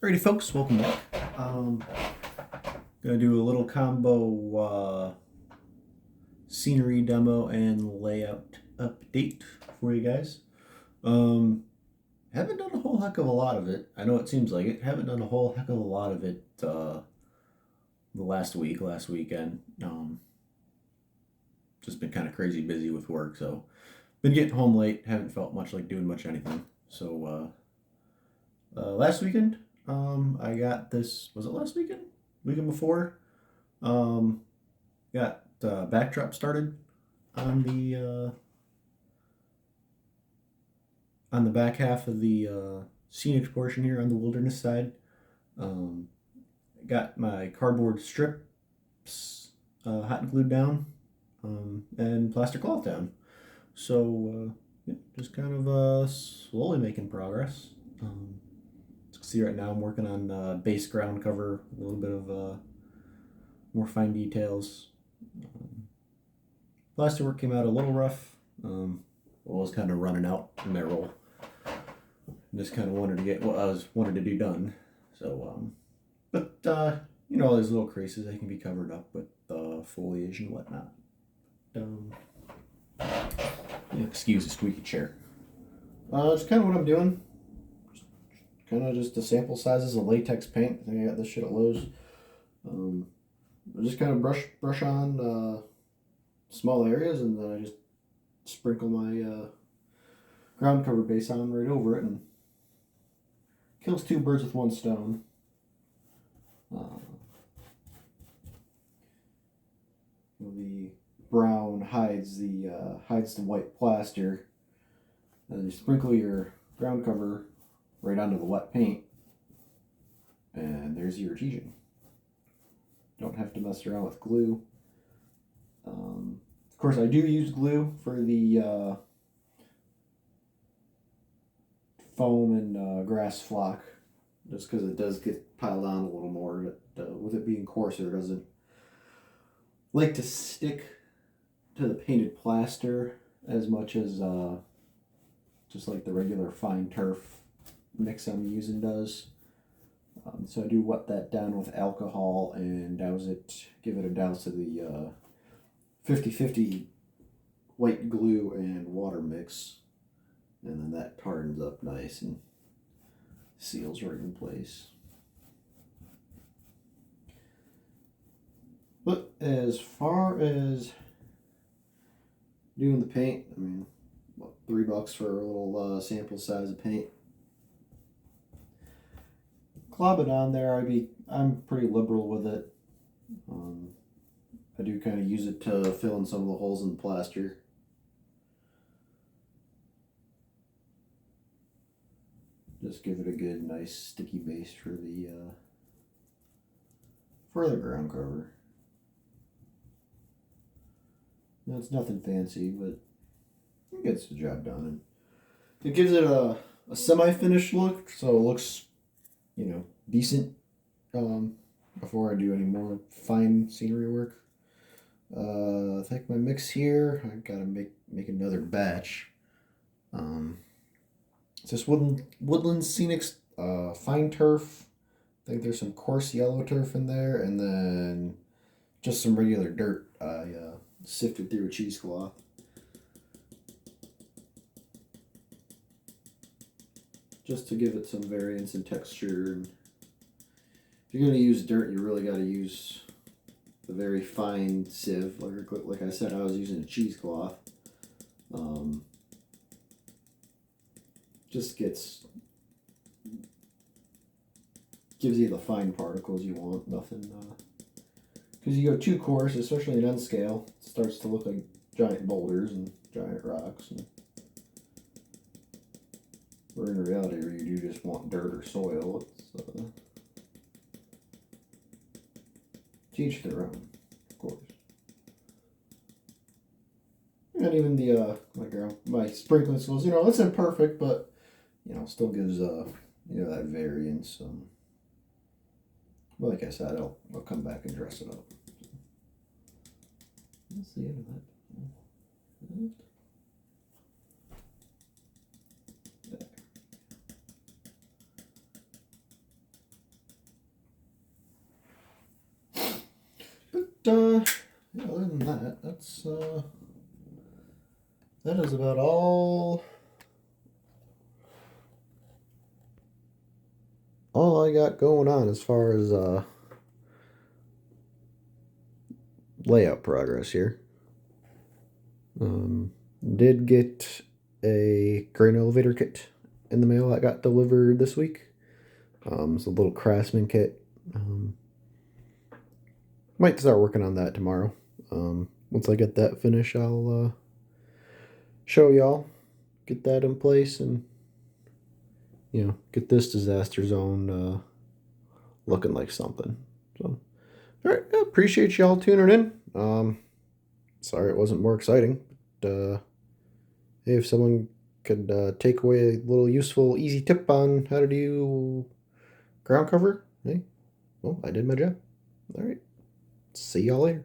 Alrighty, folks, welcome back. Gonna do a little combo scenery demo and layout update for you guys. Haven't done a whole heck of a lot of it. I know it seems like it. Haven't done a whole heck of a lot of it the last weekend. Just been kind of crazy busy with work, so been getting home late. Haven't felt much like doing much anything. So last weekend, I got this. Was it last weekend? Weekend before? Um, got backdrop started on the back half of the scenic portion here on the wilderness side. Um, got my cardboard strips hot and glued down, and plaster cloth down. So yeah, just kind of slowly making progress. As you can see right now, I'm working on base ground cover, a little bit of more fine details. Um, Plaster work came out a little rough. I was kind of running out in that role. Just kind of wanted to get what I was wanted to do done. So, but all these little creases they can be covered up with foliage and whatnot. Um, excuse the squeaky chair. That's kind of what I'm doing. Kind of just the sample sizes of latex paint. I think I got this shit at Lowe's. I just kind of brush on small areas, and then I just sprinkle my ground cover base on right over it, and kills two birds with one stone. The brown hides the white plaster, and you sprinkle your ground cover right onto the wet paint, and there's your adhesion. Don't have to mess around with glue. Of course, I do use glue for the foam and grass flock, just because it does get piled on a little more. But with it being coarser, it doesn't like to stick to the painted plaster as much as just like the regular fine turf mix I'm using does. So I do wet that down with alcohol and give it a douse of the 50-50 white glue and water mix. And then that hardens up nice and seals right in place. But as far as doing the paint, I mean, what, $3 for a little sample size of paint. Glob it on there. I'm pretty liberal with it. I do kind of use it to fill in some of the holes in the plaster. Just give it a good, nice, sticky base for the ground cover. Now, it's nothing fancy, but it gets the job done. And it gives it a semi-finished look, so it looks, decent. Before I do any more fine scenery work. I think my mix here, I gotta make another batch. It's just woodland scenic fine turf. I think there's some coarse yellow turf in there, and then just some regular dirt. I sifted through a cheesecloth. Just to give it some variance in texture. And if you're gonna use dirt, you really gotta use a very fine sieve. Like I said, I was using a cheesecloth. Just gives you the fine particles you want. Nothing, because you go too coarse, especially in N scale, it starts to look like giant boulders and giant rocks. Where in reality, you do just want dirt or soil. It's to each their own, of course. And even the my sprinkling skills, it's imperfect, but still gives that variance. But like I said, I'll come back and dress it up. That's the end of that. yeah, other than that, that is about all I got going on as far as layout progress here. Did get a grain elevator kit in the mail that got delivered this week. It's a little Craftsman kit. Might start working on that tomorrow. Once I get that finished, I'll show y'all, get that in place, and get this disaster zone looking like something. So, all right, appreciate y'all tuning in. Sorry it wasn't more exciting, but hey, if someone could take away a little useful, easy tip on how to do ground cover, hey, well, I did my job. All right, see y'all later.